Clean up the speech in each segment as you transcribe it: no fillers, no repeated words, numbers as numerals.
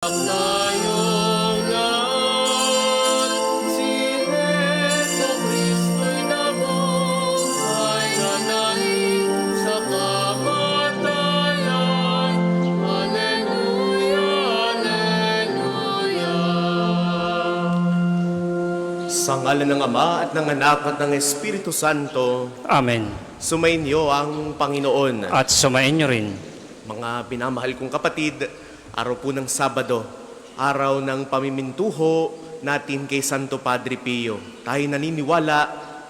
Ngayon, si Jesucristo'y nabuhay, nanahig sa kamatayan. Alleluia, Alleluia. Sa ngalan ng Ama at ng Anak at ng Espiritu Santo, Amen. sumainyo ang Panginoon. At sumainyo rin. Mga pinamahal kong kapatid, araw po ng Sabado, araw ng pamimintuho natin kay Santo Padre Pio. Tayo naniniwala,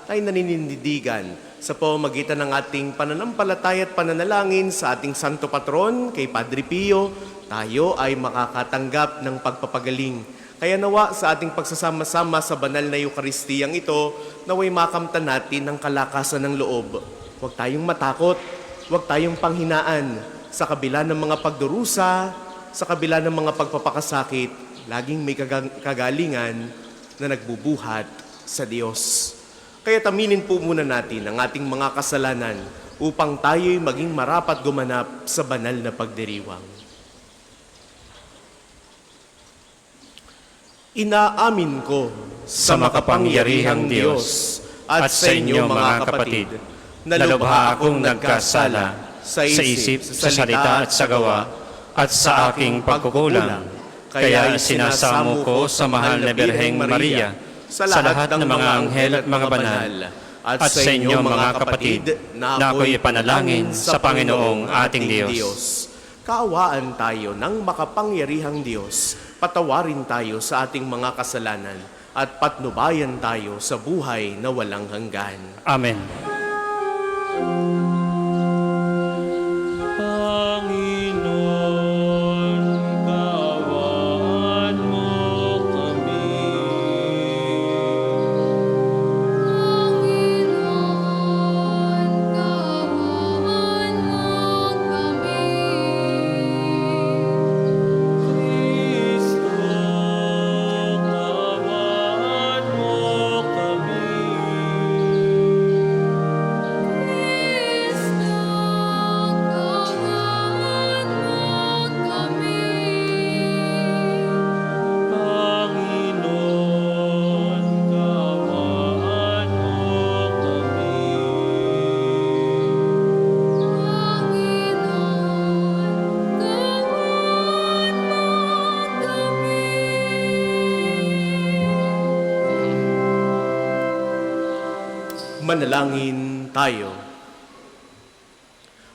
tayo naninindigan sa pamamagitan ng ating pananampalataya at pananalangin sa ating Santo Patron, kay Padre Pio, tayo ay makakatanggap ng pagpapagaling. Kaya nawa sa ating pagsasama-sama sa banal na Eukaristiyang ito, naway makamtan natin ang kalakasan ng loob. Huwag tayong matakot, huwag tayong panghinaan. Sa kabila ng mga pagdurusa, sa kabila ng mga pagpapakasakit, laging may kagalingan na nagbubuhat sa Diyos. Kaya taminin po muna natin ang ating mga kasalanan upang tayo'y maging marapat gumanap sa banal na pagdiriwang. Inaamin ko Sa makapangyarihang Diyos at sa inyo mga kapatid, na lubha akong nagkasala sa isip, sa salita at sa gawa, at sa aking pagkukulang. Kaya sinasamo ko sa mahal na Birheng Maria, sa lahat ng mga anghel at mga banal, at sa inyo mga kapatid, na ako'y ipanalangin sa Panginoong ating Diyos. Kaawaan tayo ng makapangyarihang Diyos, patawarin tayo sa ating mga kasalanan, at patnubayan tayo sa buhay na walang hanggan. Amen. Panginoon, kaawaan mo kami. Panginoon, kaawaan mo kami. Kristo, kaawaan mo kami. Kristo, kaawaan mo kami. Panginoon, kaawaan mo kami. Manalangin tayo.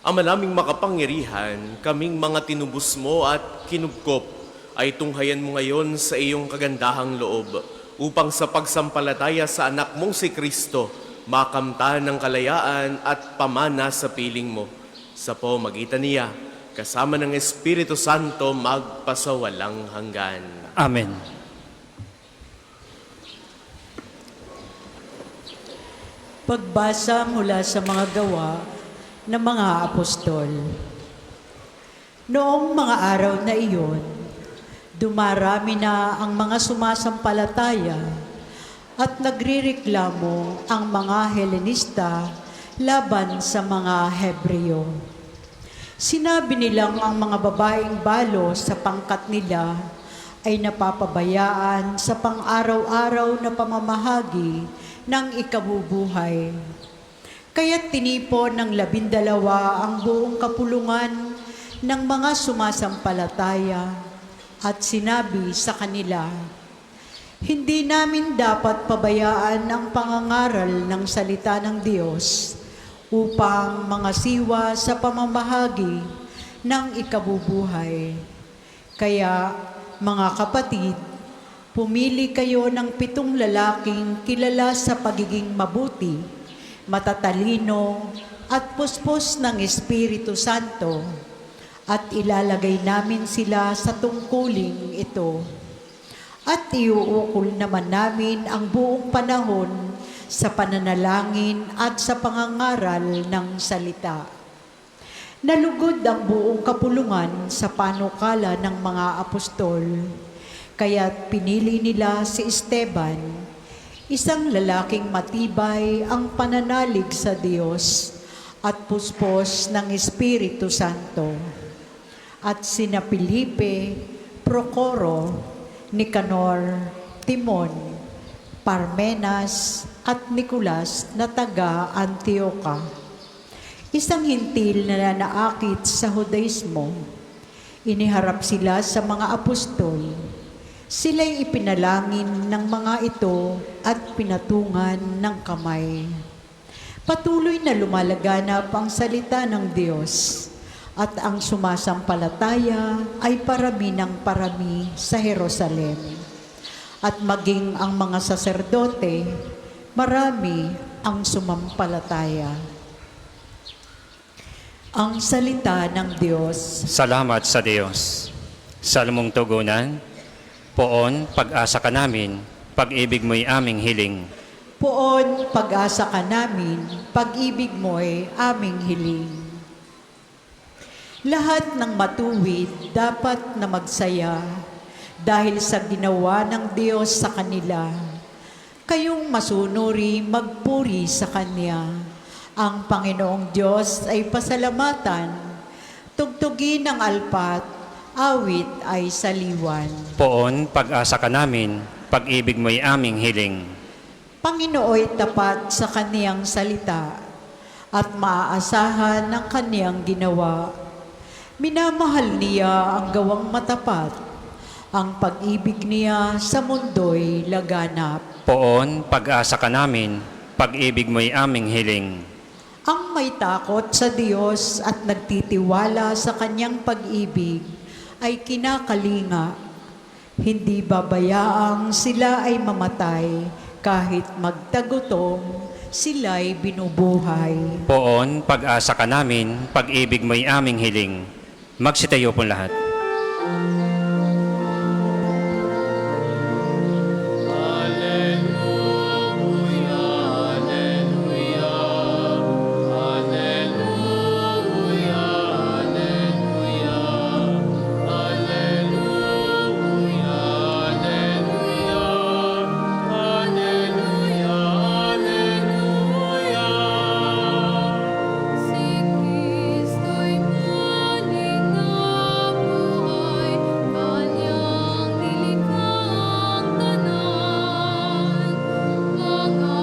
Ama naming makapangyarihan, kaming mga tinubos mo at kinubkop ay tunghayan mo ngayon sa iyong kagandahang loob upang sa pagsampalataya sa anak mong si Kristo, makamtan ng kalayaan at pamana sa piling mo. Sa pamamagitan niya, kasama ng Espiritu Santo, magpasawalang hanggan. Amen. Pagbasa mula sa mga gawa ng mga apostol. Noong mga araw na iyon, dumarami na ang mga sumasampalataya at nagrireklamo ang mga Helenista laban sa mga Hebreo. Sinabi nilang ang mga babaeng balo sa pangkat nila ay napapabayaan sa pang-araw-araw na pamamahagi ng ikabubuhay. Kaya't tinipon ng 12 ang buong kapulungan ng mga sumasampalataya at sinabi sa kanila, "Hindi namin dapat pabayaan ang pangangaral ng salita ng Diyos upang mga siwa sa pamamahagi ng ikabubuhay. Kaya, mga kapatid, pumili kayo ng 7 lalaking kilala sa pagiging mabuti, matatalino, at puspos ng Espiritu Santo, at ilalagay namin sila sa tungkuling ito. At iuukol naman namin ang buong panahon sa pananalangin at sa pangangaral ng salita." Nalugod ang buong kapulungan sa panukala ng mga apostol. Kaya't pinili nila si Esteban, isang lalaking matibay ang pananalig sa Diyos at puspos ng Espiritu Santo. At sina Felipe, Procoro, Nicanor, Timon, Parmenas at Nicolas na taga Antioca. Isang hintil na nanaakit sa Judaismo. Iniharap sila sa mga apostol. Sila'y ipinalangin ng mga ito at pinatungan ng kamay. Patuloy na lumalaganap ang salita ng Diyos at ang sumasampalataya ay parami ng parami sa Jerusalem. At maging ang mga saserdote, marami ang sumampalataya. Ang salita ng Diyos. Salamat sa Diyos. Salmong tugunan, poon, pag-asa ka namin, pag-ibig mo'y aming hiling. Poon, pag-asa ka namin, pag-ibig mo'y aming hiling. Lahat ng matuwid dapat na magsaya dahil sa ginawa ng Diyos sa kanila. Kayong masunuri magpuri sa Kanya. Ang Panginoong Diyos ay pasalamatan. Tugtugin ang alpat, awit ay saliwan. Poon, pag-asa ka namin, pag-ibig mo'y aming hiling. Panginooy tapat sa Kaniyang salita at maaasahan ng Kaniyang ginawa. Minamahal niya ang gawang matapat. Ang pag-ibig niya sa mundo'y laganap. Poon, pag-asa ka namin, pag-ibig mo'y aming hiling. Ang may takot sa Diyos at nagtitiwala sa Kanyang pag-ibig ay kinakalinga. Hindi babayaang sila ay mamatay kahit magtagutom, sila'y binubuhay. Poon, pag-asa ka namin, pag-ibig mo'y aming hiling. Magsitayo po lahat. Si Kristo'y muling nabuhay, Kanyang nilikhang tanan. Mga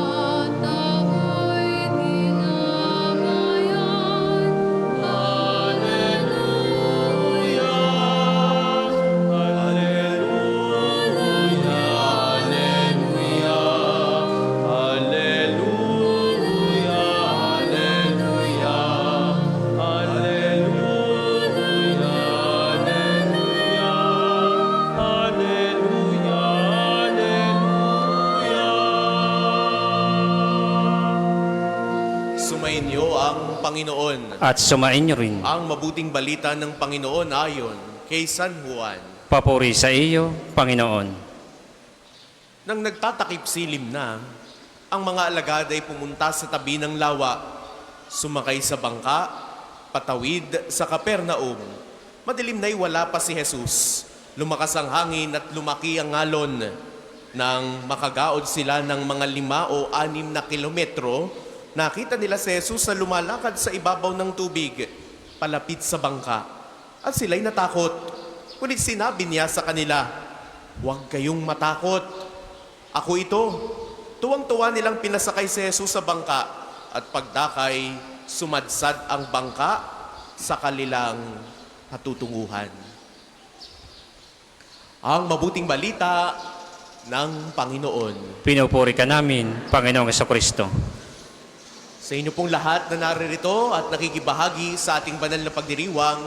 tao'y dinamayan. Hallelujah! Sumainyo ang Panginoon. At sumain niyo rin. Ang mabuting balita ng Panginoon ayon kay San Juan. Papuri sa iyo, Panginoon. Nang nagtatakip silim na, ang mga alagad ay pumunta sa tabi ng lawa, sumakay sa bangka, patawid sa Kapernaum. Madilim na'y wala pa si Jesus. Lumakas ang hangin at lumaki ang alon. Nang makagaod sila ng mga 5 o 6 na kilometro, nakita nila si Jesus na lumalakad sa ibabaw ng tubig, palapit sa bangka. At sila'y natakot. Ngunit sinabi niya sa kanila, "Huwag kayong matakot. Ako ito." Tuwang-tuwa nilang pinasakay si Jesus sa bangka at pagdakay, sumadsad ang bangka sa kanilang patutunguhan. Ang mabuting balita ng Panginoon. Pinupuri ka namin, Panginoong Jesucristo. Sa inyo pong lahat na naririto at nakikibahagi sa ating banal na pagdiriwang,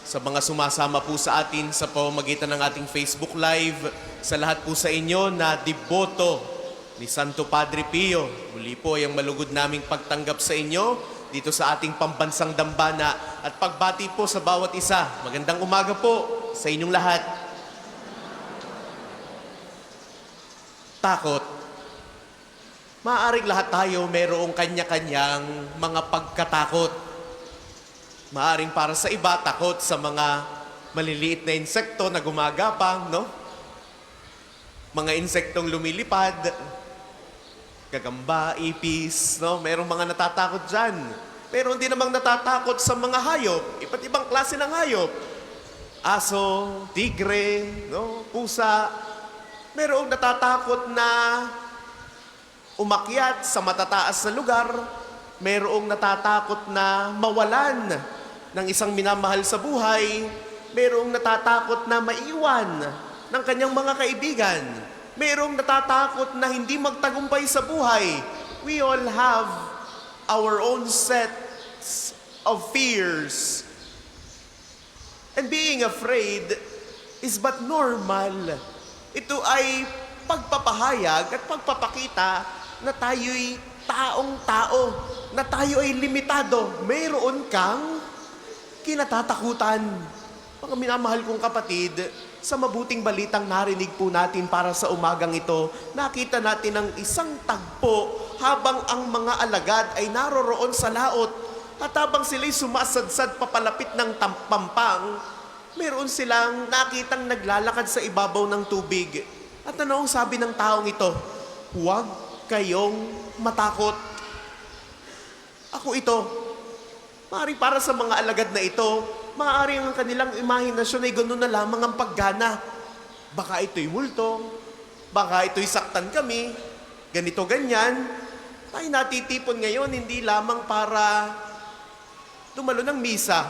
sa mga sumasama po sa atin sa pamamagitan ng ating Facebook Live, sa lahat po sa inyo na deboto ni Santo Padre Pio, muli po ay ang malugod naming pagtanggap sa inyo dito sa ating pambansang dambana at pagbati po sa bawat isa. Magandang umaga po sa inyong lahat. Takot. Maaaring lahat tayo mayroong kanya-kanyang mga pagkatakot. Maaaring para sa iba, takot sa mga maliliit na insekto na gumagapang, no? Mga insektong lumilipad, gagamba, ipis, no? Mayroong mga natatakot dyan. Pero hindi namang natatakot sa mga hayop, iba't ibang klase ng hayop. aso, tigre, no, pusa. Merong natatakot na umakyat sa matataas na lugar. Merong natatakot na mawalan ng isang minamahal sa buhay. Merong natatakot na maiwan ng kanyang mga kaibigan. Merong natatakot na hindi magtagumpay sa buhay. We all have our own sets of fears. And being afraid is but normal. Ito ay pagpapahayag at pagpapakita na tayo'y taong-tao, na tayo ay limitado. Mayroon kang kinatatakutan. Mga minamahal kong kapatid, sa mabuting balitang narinig po natin para sa umagang ito, nakita natin ang isang tagpo habang ang mga alagad ay naroroon sa laot. At habang sila'y sumasadsad papalapit ng pampang, meron silang nakitang naglalakad sa ibabaw ng tubig. At ano ang sabi ng taong ito? Huwag kayong matakot. Ako ito. Maaaring para sa mga alagad na ito, maaaring ang kanilang imahinasyon ay gano'n na lamang ang paggana. Baka ito'y multo, baka ito'y saktan kami, ganito, ganyan. Tayo natitipon ngayon hindi lamang para dumalo ng misa,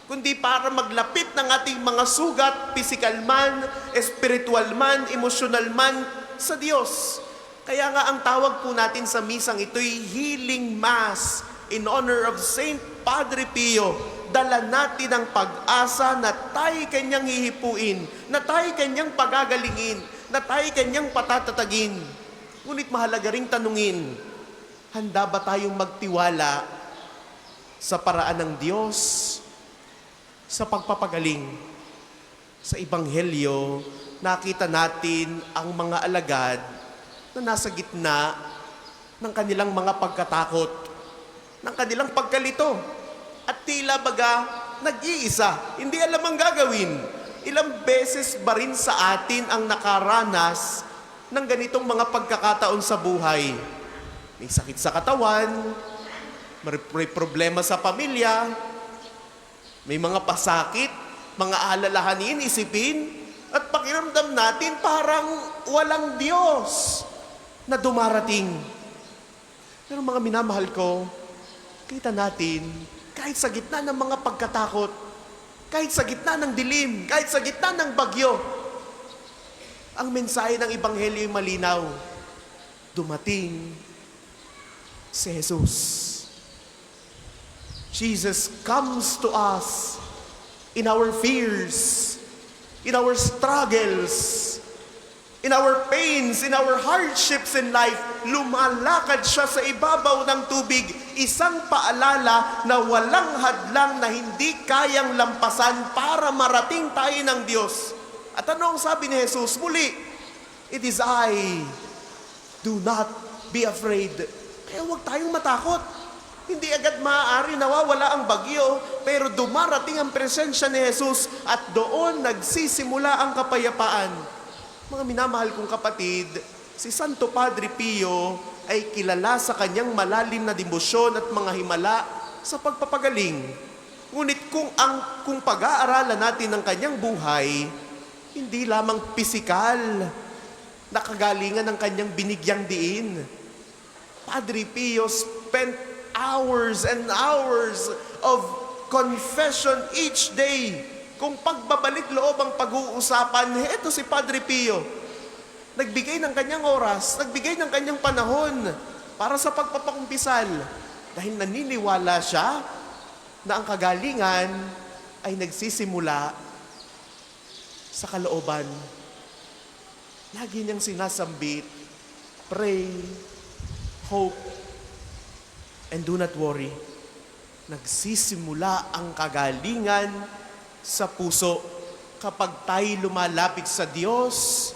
kundi para maglapit ng ating mga sugat, physical man, spiritual man, emotional man, sa Diyos. Kaya nga ang tawag po natin sa misang ito'y Healing Mass in honor of Saint Padre Pio. Dala natin ang pag-asa na tayo kanyang hihipuin, na tayo kanyang pagagalingin, na tayo kanyang patatatagin. Ngunit mahalaga ring tanungin, handa ba tayong magtiwala sa paraan ng Diyos, sa pagpapagaling? Sa Ebanghelyo, nakita natin ang mga alagad na nasa gitna ng kanilang mga pagkatakot, ng kanilang pagkalito, at tila baga nag-iisa, hindi alam ang gagawin. Ilang beses ba rin sa atin ang nakaranas ng ganitong mga pagkakataon sa buhay? May sakit sa katawan, may problema sa pamilya, may mga pasakit, mga alalahanin, isipin, at pakiramdam natin parang walang Diyos na dumarating. Pero mga minamahal ko, kita natin, kahit sa gitna ng mga pagkatakot, kahit sa gitna ng dilim, kahit sa gitna ng bagyo, ang mensahe ng Ebanghelyo ay malinaw. Dumating si Jesus. Jesus comes to us in our fears, in our struggles, in our pains, in our hardships in life. Lumalakad siya sa ibabaw ng tubig, isang paalala na walang hadlang na hindi kayang lampasan para marating tayo ng Diyos. At ano ang sabi ni Jesus? Muli, it is I. Do not be afraid. Kaya huwag tayong matakot. Hindi agad maaari nawawala ang bagyo, pero dumarating ang presensya ni Jesus at doon nagsisimula ang kapayapaan. Mga minamahal kong kapatid, si Santo Padre Pio ay kilala sa kanyang malalim na debosyon at mga himala sa pagpapagaling. Ngunit kung pag-aaralan natin ang kanyang buhay, hindi lamang pisikal na kagalingan ng kanyang binigyang diin. Padre Pio spent hours and hours of confession each day. Kung pagbabalik loob ang pag-uusapan, eto si Padre Pio. Nagbigay ng kanyang oras, nagbigay ng kanyang panahon para sa pagpapakumpisal. Dahil naniniwala siya na ang kagalingan ay nagsisimula sa kalooban. Lagi niyang sinasambit, pray, hope, and do not worry. Nagsisimula ang kagalingan sa puso kapag tayo lumalapit sa Diyos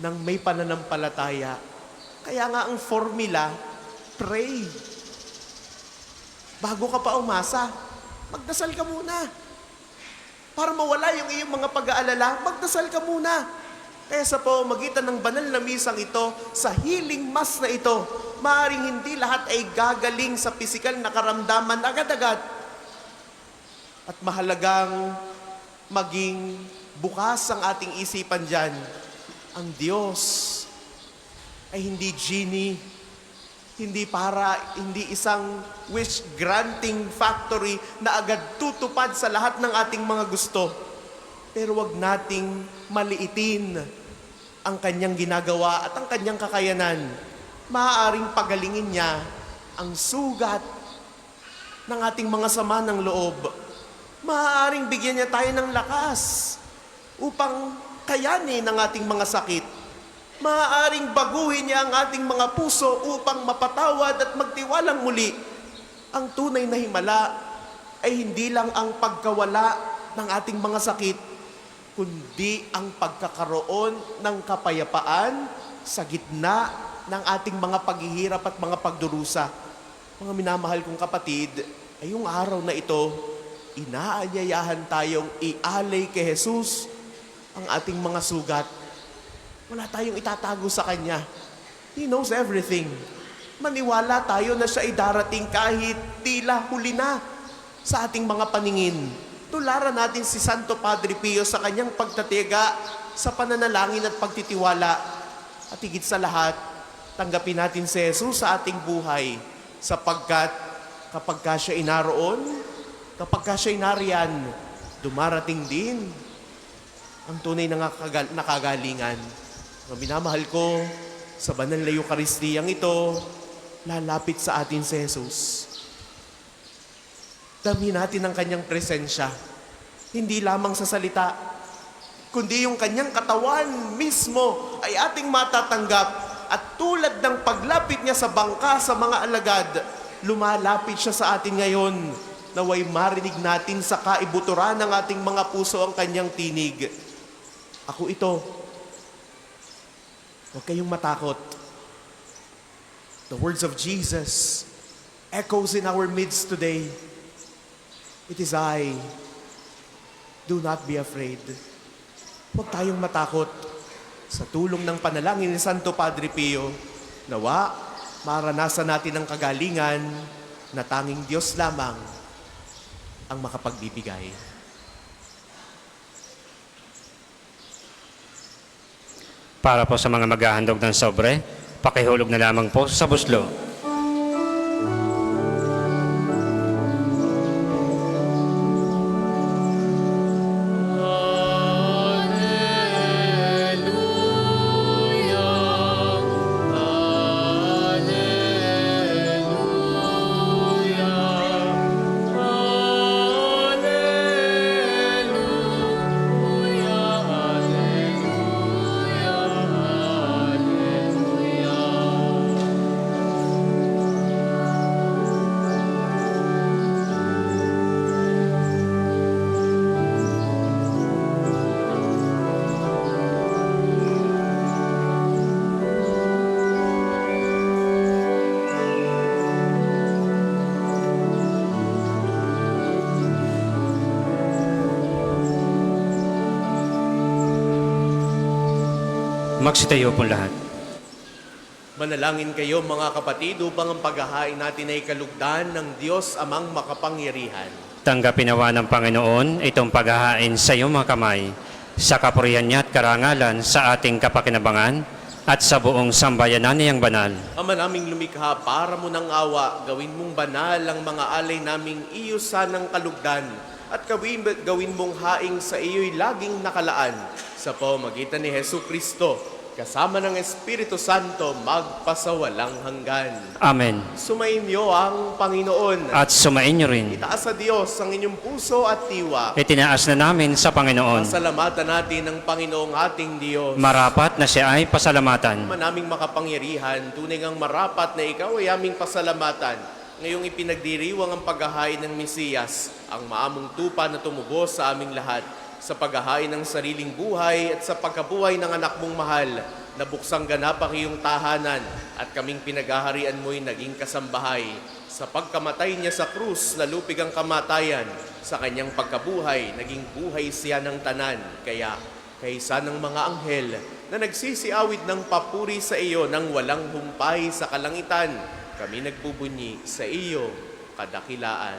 ng may pananampalataya. Kaya nga ang formula, pray. Bago ka pa umasa, magdasal ka muna. Para mawala yung iyong mga pag-aalala, magdasal ka muna. Kaya sa pamamagitan ng banal na misang ito, sa healing mass na ito, maaaring hindi lahat ay gagaling sa pisikal na karamdaman agad-agad. At mahalagang maging bukas ang ating isipan dyan. Ang Diyos ay hindi genie, hindi isang wish-granting factory na agad tutupad sa lahat ng ating mga gusto. Pero wag nating maliitin ang kanyang ginagawa at ang kanyang kakayanan. Maaaring pagalingin niya ang sugat ng ating mga sama ng loob. Maaaring bigyan niya tayo ng lakas upang kayanin ang ating mga sakit. Maaaring baguhin niya ang ating mga puso upang mapatawad at magtiwalang muli. Ang tunay na himala ay hindi lang ang pagkawala ng ating mga sakit, kundi ang pagkakaroon ng kapayapaan sa gitna ng ating mga paghihirap at mga pagdurusa. Mga minamahal kong kapatid, ay yung araw na ito, inaanyayahan tayong ialay kay Jesus ang ating mga sugat. Wala tayong itatago sa Kanya. He knows everything. Maniwala tayo na siya ay darating kahit tila huli na sa ating mga paningin. Tularan natin si Santo Padre Pio sa kanyang pagtatiyaga, sa pananalangin at pagtitiwala. At higit sa lahat, tanggapin natin si Jesus sa ating buhay, sapagkat kapag ka siya inaroon, kapag ka siya inariyan, dumarating din ang tunay na nakagalingan. Mga minamahal ko, sa banal na Eukaristiyang ito, lalapit sa atin si Jesus. Damhin natin ang kanyang presensya. Hindi lamang sa salita, kundi yung kanyang katawan mismo ay ating matatanggap. At tulad ng paglapit niya sa bangka sa mga alagad, lumalapit siya sa atin ngayon. Naway marinig natin sa kaibuturan ng ating mga puso ang kanyang tinig. Ako ito. Huwag kayong matakot. The words of Jesus echoes in our midst today. It is I. Do not be afraid. Huwag tayong matakot. Sa tulong ng panalangin ni Santo Padre Pio, nawa, maranasan natin ang kagalingan na tanging Diyos lamang ang makapagbibigay. Para po sa mga maghahandog ng sobre, pakihulog na lamang po sa buslo. Magsitayo po lahat. Manalangin kayo mga kapatid upang ang paghahain natin ay kalugdan ng Diyos amang makapangyarihan. Tanggapin nawa ng Panginoon itong paghahain sa iyong mga kamay, sa kapurihan niya at karangalan sa ating kapakinabangan at sa buong sambayanan niyang banal. Ama naming lumikha, para mo ng awa, gawin mong banal ang mga alay naming iyo sanang kalugdan at gawin mong haing sa iyo'y laging nakalaan sa pamamagitan ni Hesu Kristo, kasama ng Espiritu Santo, magpasawalang hanggan. Amen. Sumainyo ang Panginoon. At sumainyo rin. Itaas sa Diyos ang inyong puso at diwa. Itinaas na namin sa Panginoon. Pasalamatan natin ang Panginoong ating Diyos. Marapat na siya ay pasalamatan. Manaming makapangyarihan, tunay ngang marapat na ikaw ay aming pasalamatan. Ngayong ipinagdiriwang ang paghahain ng Mesiyas, ang maamong tupa na tumubos sa aming lahat, sa paghahain ng sariling buhay at sa pagkabuhay ng anak mong mahal, na buksang ganap ang iyong tahanan at kaming pinaghaharian mo'y naging kasambahay. Sa pagkamatay niya sa krus, nalupig ang kamatayan. Sa kanyang pagkabuhay, naging buhay siya ng tanan. Kaya, kaysa ng mga anghel na nagsisiawid ng papuri sa iyo nang walang humpay sa kalangitan, kami nagbubunyi sa iyo kadakilaan.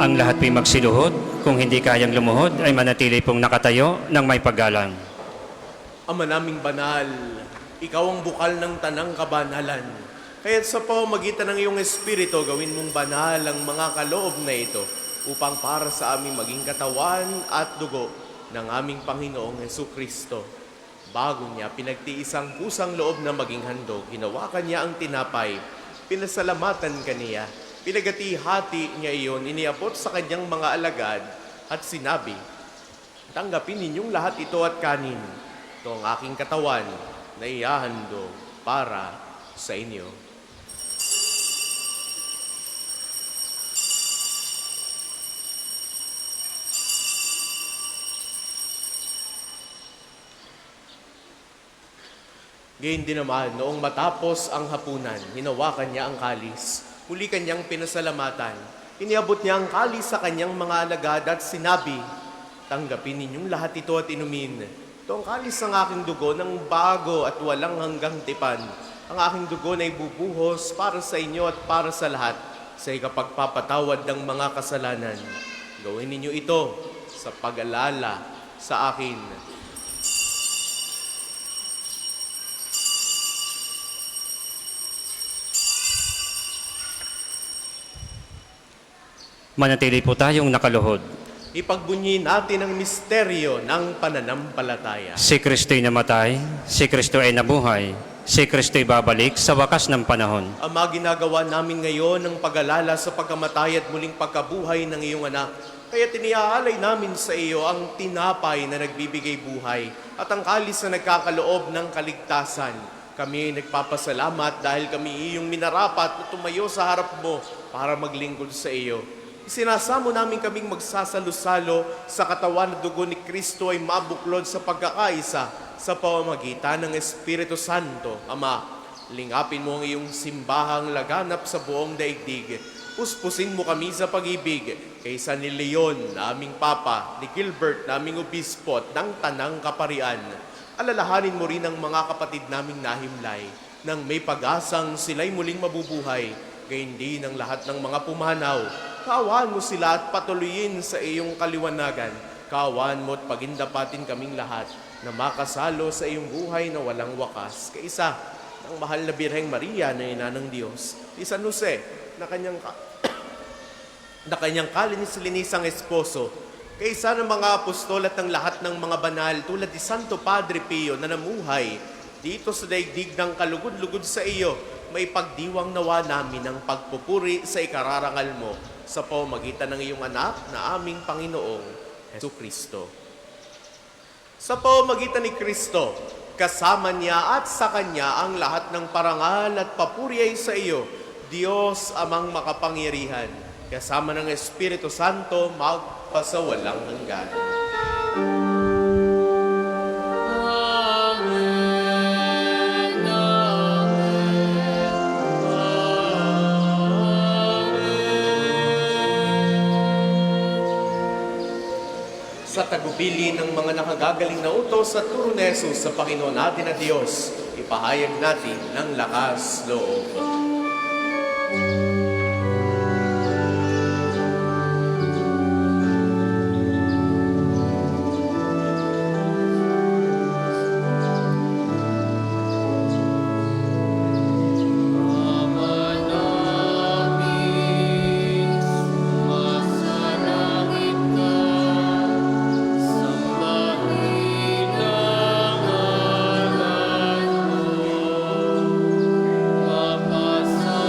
Ang lahat po'y magsiluhod, kung hindi kayang lumuhod ay manatili pong nakatayo ng may paggalang. Ama naming banal, ikaw ang bukal ng tanang kabanalan. Kaya't sa pamamagitan ng iyong Espiritu, gawin mong banal ang mga kaloob na ito upang para sa aming maging katawan at dugo ng aming Panginoong Hesukristo. Bago niya pinagtiis ang pusang loob na maging handog, hinawakan niya ang tinapay, pinasalamatan kaniya, pinagati-hati niya iyon, iniabot sa kanyang mga alagad at sinabi, "Tanggapin ninyong lahat ito at kanin. Ito ang aking katawan na ihahandog para sa inyo." Gayon din naman, noong matapos ang hapunan, hinawakan niya ang kalis. Muli kanyang pinasalamatan. Iniabot niya ang kalis sa kanyang mga alagad at sinabi, "Tanggapin ninyong lahat ito at inumin. Ito ang kalis ng aking dugo ng bago at walang hanggang tipan. Ang aking dugo na ibubuhos para sa inyo at para sa lahat sa ikapagpapatawad ng mga kasalanan. Gawin ninyo ito sa pag-alala sa akin." Manatili po tayong nakaluhod. Ipagbunyi natin ang misteryo ng pananampalataya. Si Kristo'y namatay, si Kristo ay nabuhay, si Kristo'y babalik sa wakas ng panahon. Ama, ginagawa namin ngayon ang pag-alala sa pagkamatay at muling pagkabuhay ng iyong anak. Kaya tiniaalay namin sa iyo ang tinapay na nagbibigay buhay at ang kalis na nagkakaloob ng kaligtasan. Kami ay nagpapasalamat dahil kami iyong minarapat na tumayo sa harap mo para maglingkod sa iyo. Sinasamo namin kaming magsasalo-salo sa katawan at dugo ni Kristo ay mabuklod sa pagkakaisa sa pamamagitan ng Espiritu Santo. Ama, lingapin mo ang iyong simbahang laganap sa buong daigdig. Puspusin mo kami sa pag-ibig kaysa ni Leon, naming Papa, ni Gilbert, naming Obispo at ng Tanang Kaparian. Alalahanin mo rin ang mga kapatid naming nahimlay nang may pag-asang sila'y muling mabubuhay, gayon din ang lahat ng mga pumanaw. Kaawaan mo sila at patuloyin sa iyong kaliwanagan. Kaawaan mo at pagindapatin kaming lahat na makasalo sa iyong buhay na walang wakas. Kaisa ng mahal na Birheng Maria na ina ng Diyos, si San Jose na kanyang kalinis-linisang esposo, kaisa ng mga apostol at ng lahat ng mga banal tulad ni Santo Padre Pio na namuhay dito sa daigdig ng kalugod-lugod sa iyo, may pagdiwang nawa namin ang pagpupuri sa ikararangal mo sa pamamagitan ng iyong anak na aming Panginoong Hesukristo. Sa pamamagitan ni Kristo, kasama niya at sa Kanya ang lahat ng parangal at papuri ay sa iyo, Diyos amang makapangyarihan, kasama ng Espiritu Santo magpasawalang hanggan. Amen. Sa tagubili ng mga nakagagaling na utos at turo ni Jesus sa Panginoon natin na Diyos, ipahayag natin ng lakas loob. Ama namin, sumasalangit ka, sambahin ang ngalan mo, mapasa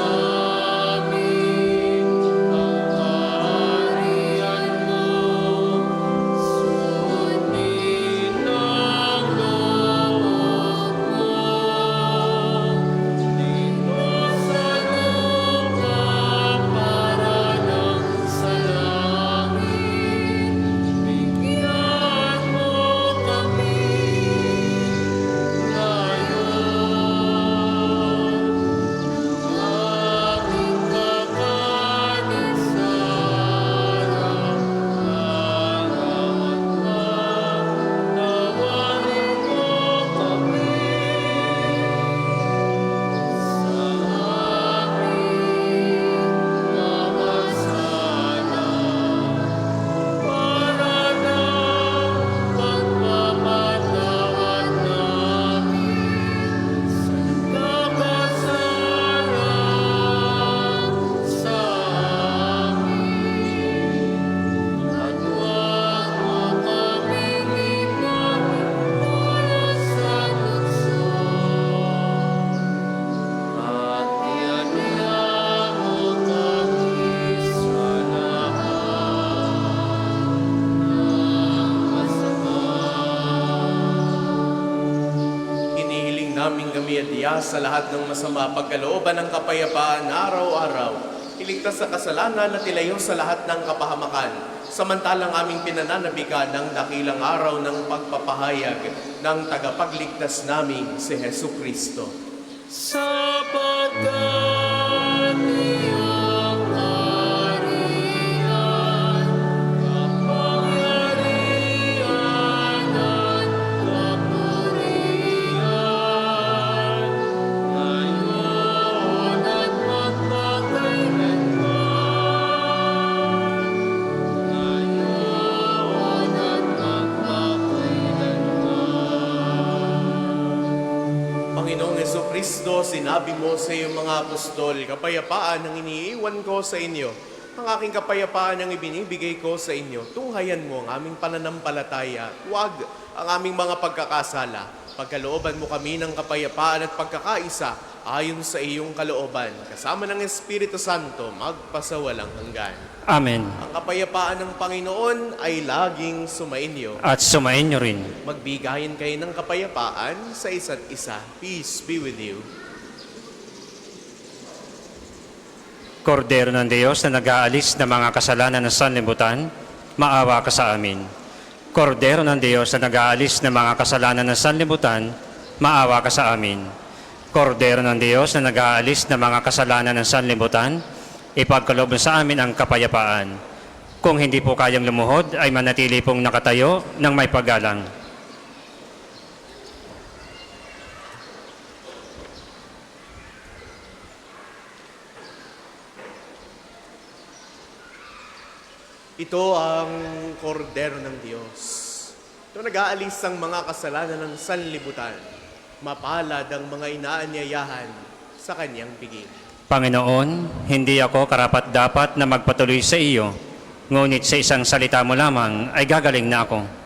kami adya sa lahat ng masama pagkalooban ng kapayapaan araw-araw. Iligtas sa kasalanan at ilayo sa lahat ng kapahamakan. Samantalang aming pinananabikan ng dakilang araw ng pagpapahayag ng tagapagligtas namin si Hesu Kristo. Sapagkat iyong kaharian, kapangyarihan at kapurihan, ngayon at magpakailanman. Ngayon at magpakailanman. Panginoong Hesu Kristo, sinabi mo sa iyong mga apostol, kapayapaan ang iniiwan ko sa inyo. Ang aking kapayapaan ang ibinibigay ko sa inyo. Tunghayan mo ang aming pananampalataya. Huwag ang aming mga pagkakasala. Pagkalooban mo kami ng kapayapaan at pagkakaisa ayon sa iyong kalooban. Kasama ng Espiritu Santo, magpasawalang hanggan. Amen. Ang kapayapaan ng Panginoon ay laging sumainyo. At sumainyo rin. Magbigayin kayo ng kapayapaan sa isa't isa. Peace be with you. Kordero ng Diyos na nag-aalis ng mga kasalanan ng sanlibutan, maawa ka sa amin. Kordero ng Diyos na nag-aalis ng mga kasalanan ng sanlibutan, maawa ka sa amin. Kordero ng Diyos na nag-aalis ng mga kasalanan ng sanlibutan, ipagkaloob sa amin ang kapayapaan. Kung hindi po kayang lumuhod, ay manatili pong nakatayo ng may paggalang. Ito ang kordero ng Diyos. Ito nag-aalis ang mga kasalanan ng sanlibutan. Mapalad ang mga inaanyayahan sa kanyang piging. Panginoon, hindi ako karapat-dapat na magpatuloy sa iyo, ngunit sa isang salita mo lamang ay gagaling na ako.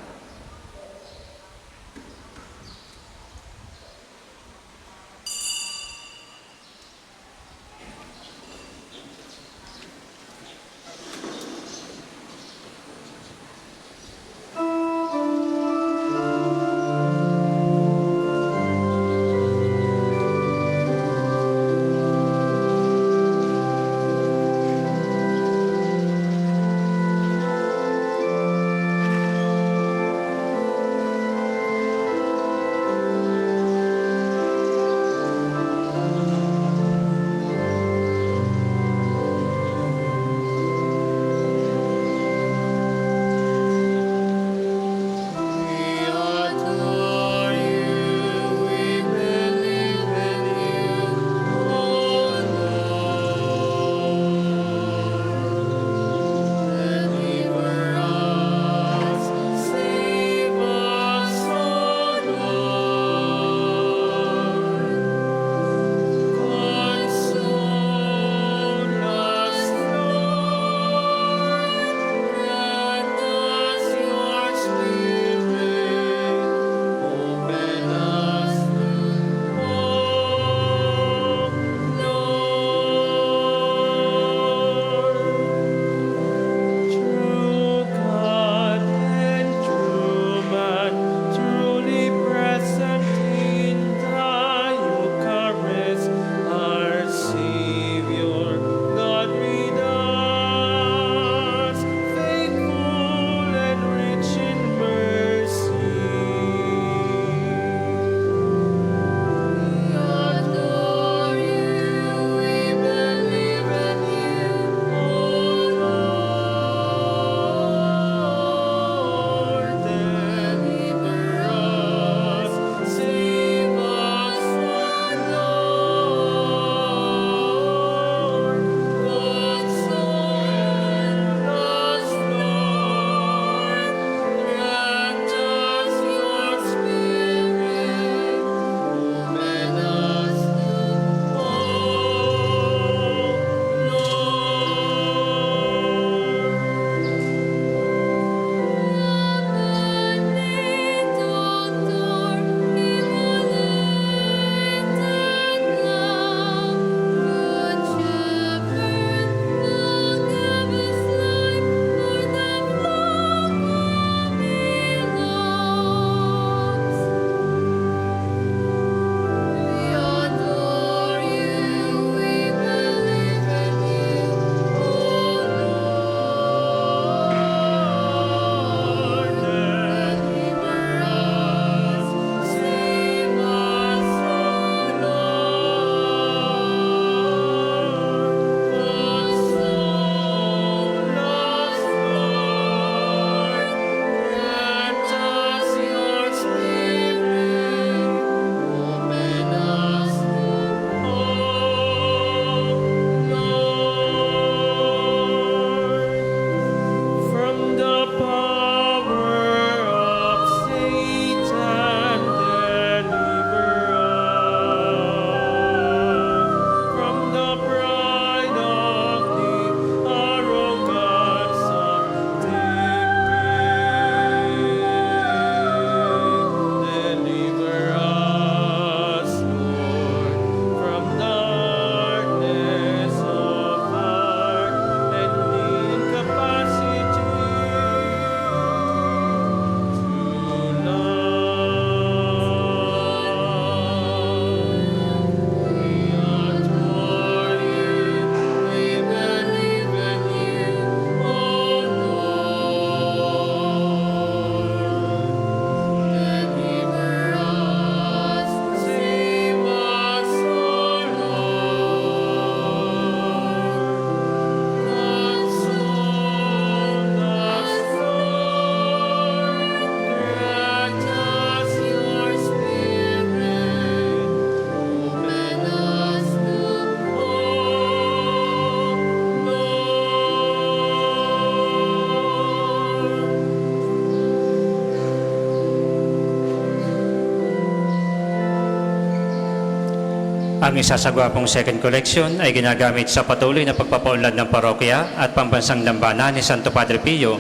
Ang isa sa gwapong second collection ay ginagamit sa patuloy na pagpapaunlad ng parokya at pambansang dambana ni Santo Padre Pio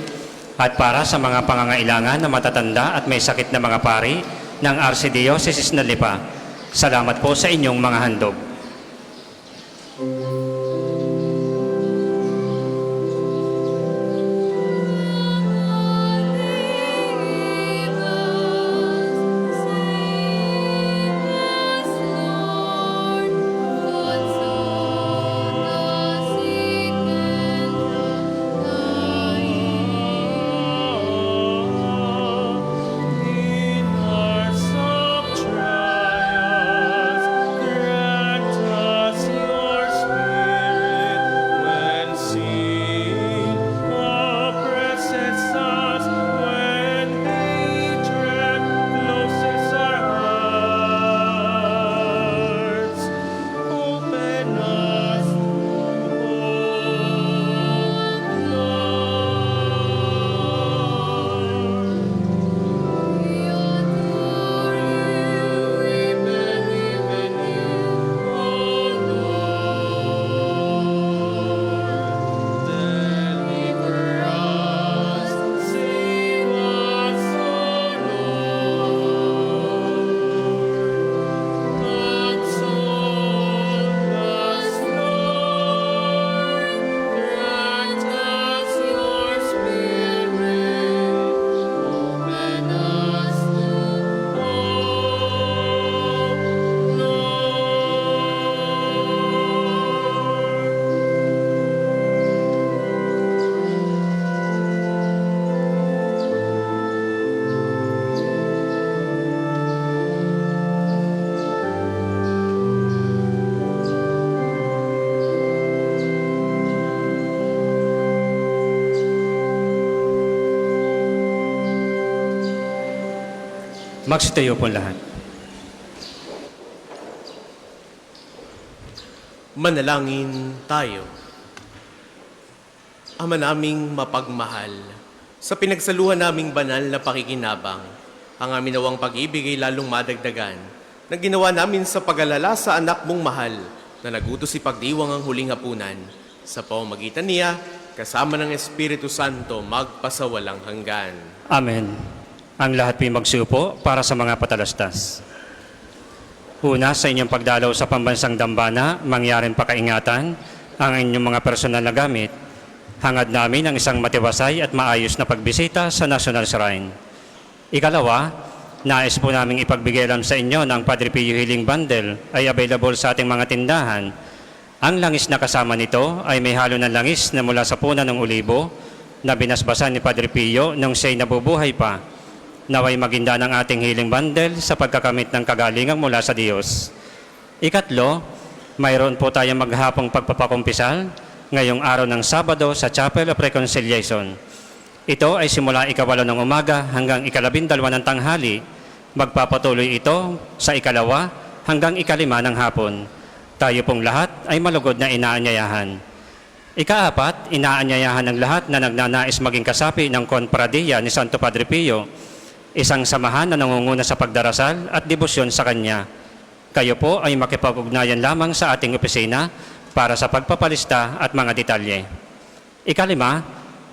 at para sa mga pangangailangan na matatanda at may sakit na mga pari ng Archdiocese ng Lipa. Salamat po sa inyong mga handog. In our of trials, grant us your Spirit when sin oppresses us, when hatred closes our hearts. Open us to hope, Lord. We adore you, we believe in you, O Lord. Deliver us, save us, O Lord. Console us, Lord. Grant us your Spirit. Open us to hope, Lord. Magsitayo po lahat. Manalangin tayo. Ama naming mapagmahal, sa pinagsaluhan naming banal na pakikinabang, ang amin nawang pag-ibig ay lalong madagdagan, na ginawa namin sa pag-alala sa anak mong mahal, na nagutos ipagdiwang ang huling hapunan. Sa pamamagitan niya, kasama ng Espiritu Santo, magpasawalang hanggan. Amen. Ang lahat po'y magsupo para sa mga patalastas. Una, sa inyong pagdalaw sa pambansang dambana, mangyaring pakaingatan ang inyong mga personal na gamit. Hangad namin ang isang matiwasay at maayos na pagbisita sa National Shrine. Ikalawa, nais po naming ipagbigay lang sa inyo ng Padre Pio Healing Bundle ay available sa ating mga tindahan. Ang langis na kasama nito ay may halo ng langis na mula sa punan ng olibo na binasbasan ni Padre Pio nung siya'y nabubuhay pa. Naway maginda ng ating healing bundle sa pagkakamit ng kagalingan mula sa Diyos. Ikatlo, mayroon po tayong maghapong pagpapakumpisal ngayong araw ng Sabado sa Chapel of Reconciliation. Ito ay simula 8 ng umaga hanggang 12 ng tanghali. Magpapatuloy ito sa 2 hanggang 5 ng hapon. Tayo pong lahat ay malugod na inaanyayahan. Ika-4, inaanyayahan ng lahat na nagnanais maging kasapi ng Konpradiya ni Santo Padre Pio, isang samahan na nangunguna sa pagdarasal at debosyon sa Kanya. Kayo po ay makipag-ugnayan lamang sa ating opisina para sa pagpapalista at mga detalye. Ika-5,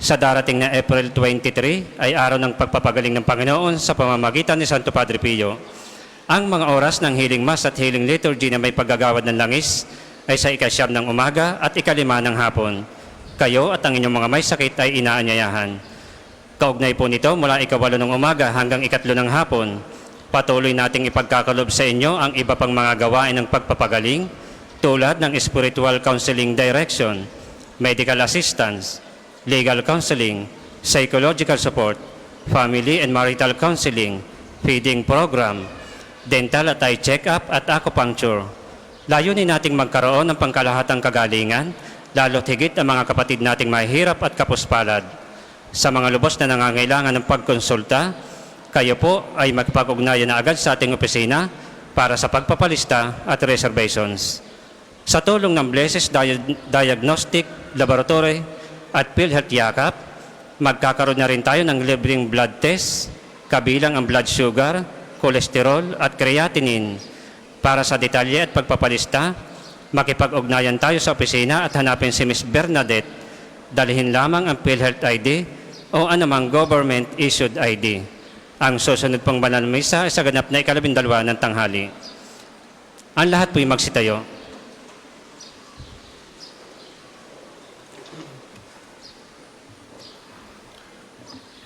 sa darating na April 23 ay araw ng pagpapagaling ng Panginoon sa pamamagitan ni Santo Padre Pio. Ang mga oras ng healing mass at healing liturgy na may paggagawad ng langis ay sa 9 ng umaga at 5 ng hapon. Kayo at ang inyong mga may sakit ay inaanyayahan. Kaugnay po nito mula 8 ng umaga hanggang 3 ng hapon, patuloy nating ipagkakalob sa inyo ang iba pang mga gawain ng pagpapagaling tulad ng spiritual counseling direction, medical assistance, legal counseling, psychological support, family and marital counseling, feeding program, dental at eye check-up at acupuncture. Layunin nating magkaroon ng pangkalahatang kagalingan, lalo't higit ang mga kapatid nating mahihirap at kapuspalad. Sa mga lubos na nangangailangan ng pagkonsulta, kayo po ay magpag-ugnayan na agad sa ating opisina para sa pagpapalista at reservations. Sa tulong ng Blessed Diagnostic Laboratory at PhilHealth Yakap, magkakaroon na rin tayo ng libreng blood test, kabilang ang blood sugar, kolesterol at creatinine. Para sa detalye at pagpapalista, makipag-ugnayan tayo sa opisina at hanapin si Miss Bernadette. Dalhin lamang ang PhilHealth ID o anumang government-issued ID. Ang susunod pong banal na misa ay sa ganap na 12 ng tanghali. Ang lahat po'y magsitayo.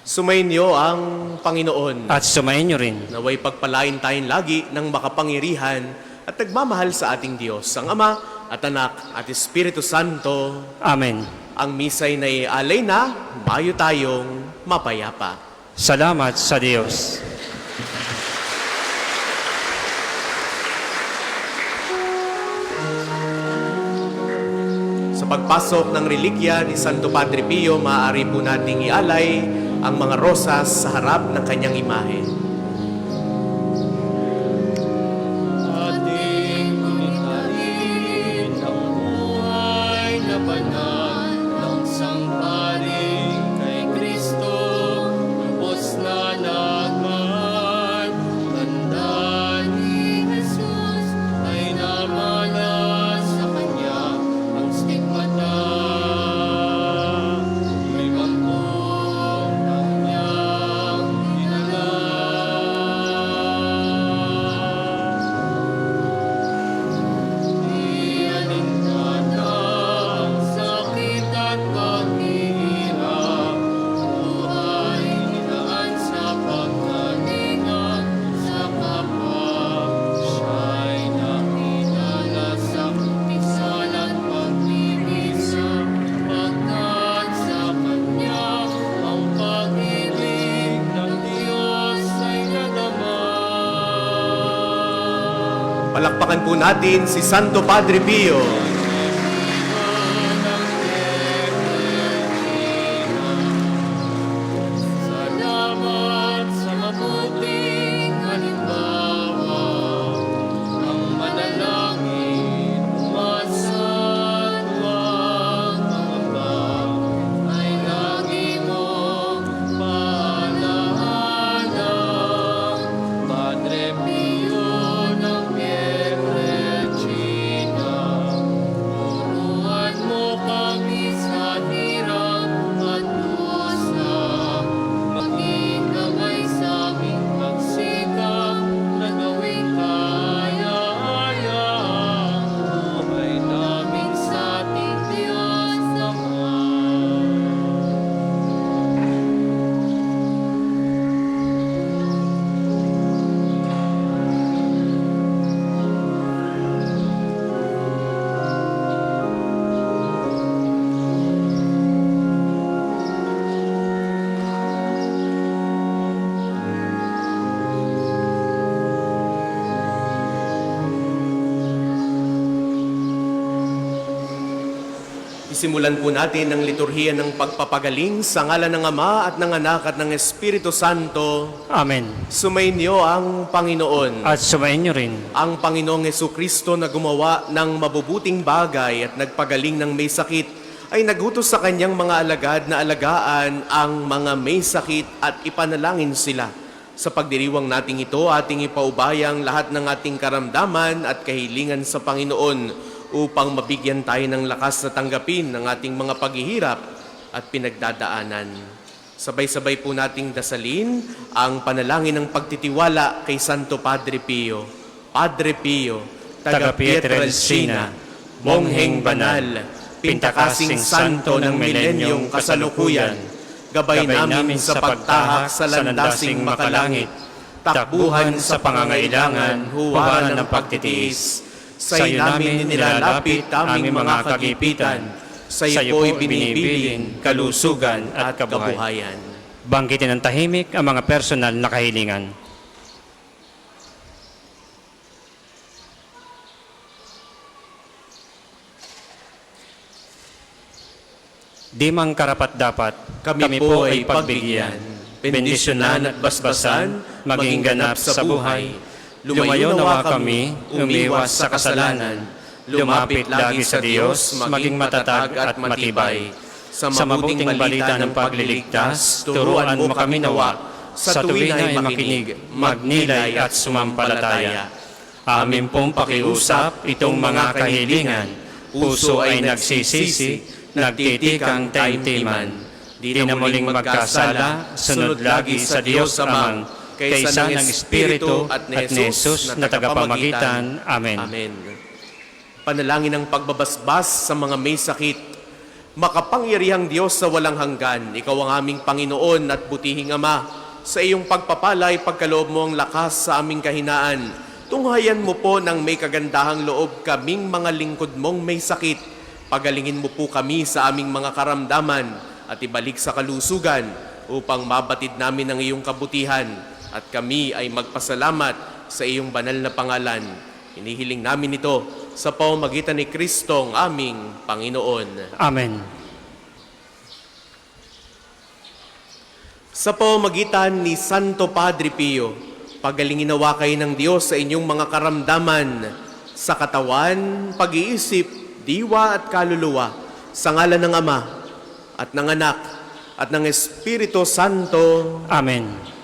Sumainyo ang Panginoon. At sumayin niyo rin. Naway pagpalain tayong lagi ng makapangyarihan at nagmamahal sa ating Diyos, ang Ama at Anak at Espiritu Santo. Amen. Ang misa'y naialay na, mayo tayong mapayapa. Salamat sa Diyos. Sa pagpasok ng relikya ni Santo Padre Pio, maaari po nating ialay ang mga rosas sa harap ng kanyang imahe. Ating gunitain ang buhay na banal ng sangparing kay Kristo, lubos na nagmahal. Tanda ni Jesus ay namalas sa kanya ang stigmata. Limang ang niyang dinala. Ialingkan ang sakit at paghihirap, buhay nilaan sa pagkalinga sa kapwa. Siya'y nakilala sa pisan at pagmimisa, pagkat sa kanya ang pag-ibig ng Diyos ay nadama. Palakpakan po natin si Santo Padre Pio. Salamat sa mabuting halimbawa, ang manalangin umasat huwag mangamba, ay lagi mong paalaala. Padre Pio ng Pietrelcina, turuan mo kami sa hirap at dusa, maging kamay sa aming pagsikap na gawing kaya-aya ang buhay namin sa ating Diyos naman. Isimulan po natin ang liturhiya ng pagpapagaling sa ngalan ng Ama at ng Anak at ng Espiritu Santo. Amen. Sumainyo ang Panginoon. At sumayin niyo rin. Ang Panginoong Jesucristo na gumawa ng mabubuting bagay at nagpagaling ng may sakit ay nagutos sa kanyang mga alagad na alagaan ang mga may sakit at ipanalangin sila. Sa pagdiriwang nating ito, ating ipaubayang lahat ng ating karamdaman at kahilingan sa Panginoon upang mabigyan tayo ng lakas na tanggapin ng ating mga paghihirap at pinagdadaanan. Sabay-sabay po nating dasalin ang panalangin ng pagtitiwala kay Santo Padre Pio. Padre Pio, taga Pietrelcina, mongheng banal, pintakasing santo ng milenyong kasalukuyan, gabay namin sa pagtahak sa landasing makalangit, takbuhan sa pangangailangan, huwaran ng pagtitiis. Sa'yo namin nilalapit aming mga kagipitan, sa'yo po'y binibiling kalusugan at kabuhayan. Banggitin ng tahimik ang mga personal na kahilingan. Di mang karapat-dapat, Kami po ay pagbigyan, bendisyonan at basbasan, maging ganap sa buhay. Lumayo nawa kami, umiwas sa kasalanan, lumapit lagi sa Diyos, maging matatag at matibay. Sa mabuting balita ng pagliligtas, turuan mo kami nawa, sa tuwin ay makinig, magnilay at sumampalataya. Amin pong pakiusap itong mga kahilingan. Puso ay nagsisisi, nagtitikang taimtiman. Di na muling magkasala, sunod lagi sa Diyos Amang, kaysa ng Espiritu at ni Jesus na tagapamagitan. Amen. Amen. Panalangin ng pagbabasbas sa mga may sakit. Makapangyarihang Diyos sa walang hanggan, Ikaw ang aming Panginoon at butihing Ama. Sa iyong pagpapalay, pagkaloob mo ang lakas sa aming kahinaan. Tunghayan mo po ng may kagandahang loob kaming mga lingkod mong may sakit. Pagalingin mo po kami sa aming mga karamdaman at ibalik sa kalusugan upang mabatid namin ang iyong kabutihan at kami ay magpasalamat sa iyong banal na pangalan. Hinihiling namin ito sa pamamagitan ni Kristong aming Panginoon. Amen. Sa pamamagitan ni Santo Padre Pio, pagalingin nawa kayo ng Diyos sa inyong mga karamdaman, sa katawan, pag-iisip, diwa at kaluluwa, sa ngalan ng Ama at ng Anak at ng Espiritu Santo. Amen.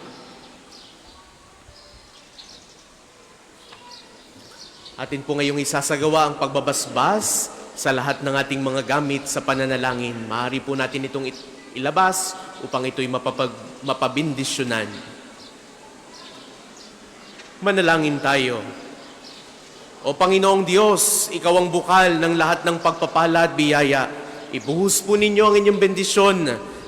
Atin po ngayong isasagawa ang pagbabasbas sa lahat ng ating mga gamit sa pananalangin. Maaari po natin itong ilabas upang ito'y mapabindisyonan. Manalangin tayo. O Panginoong Diyos, Ikaw ang bukal ng lahat ng pagpapala at biyaya. Ibuhos po ninyo ang inyong bendisyon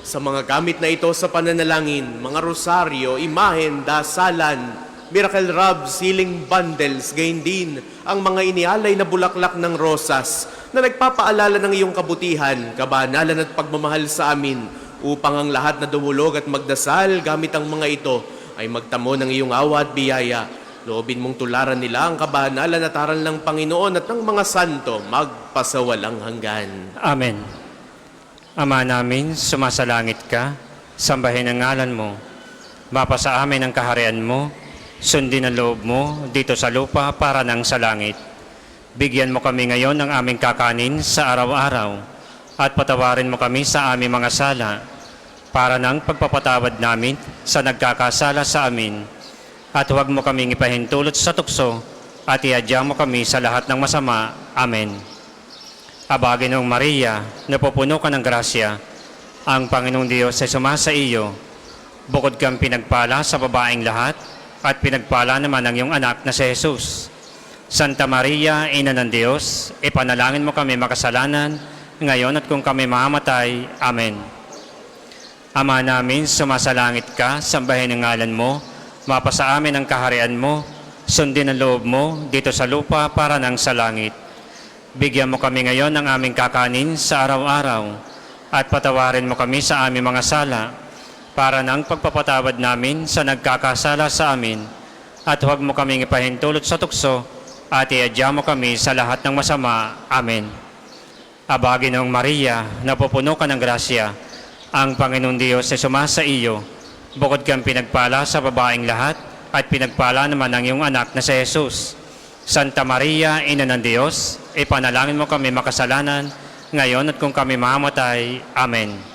sa mga gamit na ito sa pananalangin, mga rosaryo, imahen, dasalan, miracle robes, healing bundles, gayon din ang mga inialay na bulaklak ng rosas na nagpapaalala ng iyong kabutihan, kabanalan at pagmamahal sa amin upang ang lahat na dumulog at magdasal gamit ang mga ito ay magtamo ng iyong awa at biyaya. Loobin mong tularan nila ang kabanalan at aral ng Panginoon at ng mga santo magpasawalang hanggan. Amen. Ama namin, sumasalangit ka, sambahin ang ngalan mo. Mapasa amin ang kaharian mo, sundin ang loob mo dito sa lupa para nang sa langit. Bigyan mo kami ngayon ng aming kakanin sa araw-araw at patawarin mo kami sa aming mga sala para nang pagpapatawad namin sa nagkakasala sa amin. At huwag mo kaming ipahintulot sa tukso at iadya mo kami sa lahat ng masama. Amen. Aba, Ginoong Maria, napupuno ka ng grasya, ang Panginoong Diyos ay sumasa iyo. Bukod kang pinagpala sa babaeng lahat, at pinagpala naman ang iyong anak na si Jesus. Santa Maria, Ina ng Diyos, ipanalangin mo kami makasalanan, ngayon at kung kami mamamatay. Amen. Ama namin, sumasalangit ka, sambahin ang ngalan mo, mapasa amin ang kaharian mo, sundin ang loob mo dito sa lupa para nang sa langit. Bigyan mo kami ngayon ng aming kakanin sa araw-araw, at patawarin mo kami sa aming mga sala, para nang pagpapatawad namin sa nagkakasala sa amin, at huwag mo kaming ipahintulot sa tukso, at iadya mo kami sa lahat ng masama. Amen. Aba, Ginoong Maria, napupuno ka ng grasya, ang Panginoong Diyos ay sumasa iyo. Bukod kang pinagpala sa babaeng lahat, at pinagpala naman ang iyong anak na si Jesus. Santa Maria, Ina ng Diyos, ipanalangin mo kami makasalanan, ngayon at kung kami mamamatay. Amen.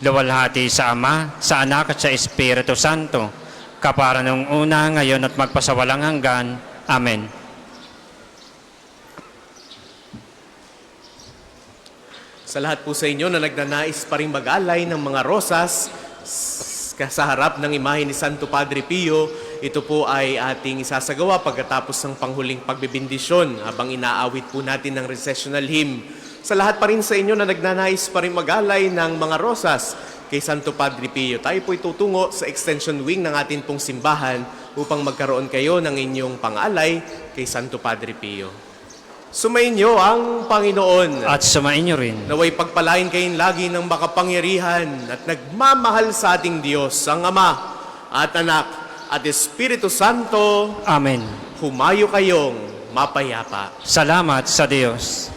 Luwalhati sa Ama, sa Anak at sa Espiritu Santo, kapara nung una, ngayon at magpasawalang hanggan. Amen. Sa lahat po sa inyo na nagnanais pa rin mag-alay ng mga rosas sa harap ng imahe ni Santo Padre Pio, ito po ay ating isasagawa pagkatapos ng panghuling pagbibindisyon habang inaawit po natin ng recessional hymn. Sa lahat pa rin sa inyo na nagnanais pa rin mag-alay ng mga rosas kay Santo Padre Pio, tayo po itutungo sa extension wing ng ating pong simbahan upang magkaroon kayo ng inyong pang-alay kay Santo Padre Pio. Sumainyo ang Panginoon. At sumainyo rin. Naway pagpalain kayo lagi ng makapangyarihan at nagmamahal sa ating Diyos, ang Ama at Anak at Espiritu Santo. Amen. Humayo kayong mapayapa. Salamat sa Diyos.